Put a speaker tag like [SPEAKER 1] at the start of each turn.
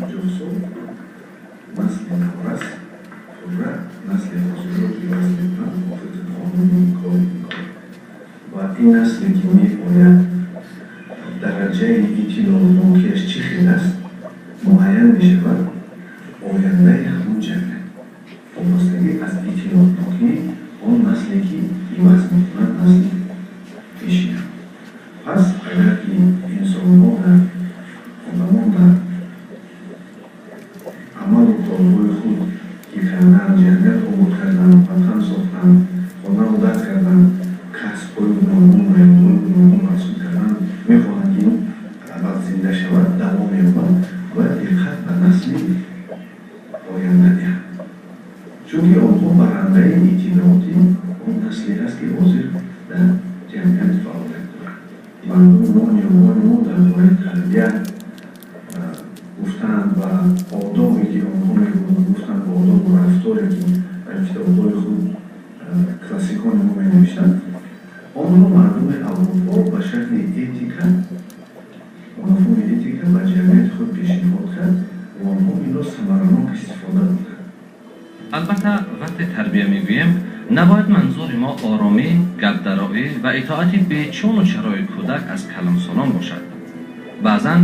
[SPEAKER 1] 50 سال نسل نورس و نسل حاصل رو پیوست میکنن وافق قانون کار میکنن و این نسلی که میباید درجه اطلاع نوکیش چی خیلی است معین میشود آینده همون جمعه وابستگی از اطلاع نوکی اون نسلی که پیوست میکنن نسل پیشی هم پس اگر که انسان ها در خودمون در عمل و کارهای خود که کردن جمعیت عبور کردن وطن ساختن خونه رو درد کردن کسب های گوناگون و علمهای گوناگون محصول کردن میخواهند که این عمل زنده شود دوام یابد باید دقت به نسل آینده دهند چون که آنها برنده اطلاعاتی اون نسلی هست که حاضر در جمعیت فعالیت دارد مردم ما نیروهای ما در باره تربیت گفتند و آدابی که آنها میگویند گفتند و آداب و رفتاری که در کتاب‌های خود کلاسیکان ما مینوشتند آن را مردم اروپا به شکل اتیکا مفهوم اتیکا به جمعیت خود پیشنهاد کرد و آنها این را ثمرناک استفاده دادند.
[SPEAKER 2] البته وقتی تربیه میگوییم نباید منظور ما آرامی، گپ‌درایی و اطاعت بیچون و چرای کودک از کلمسالان باشد. بعضا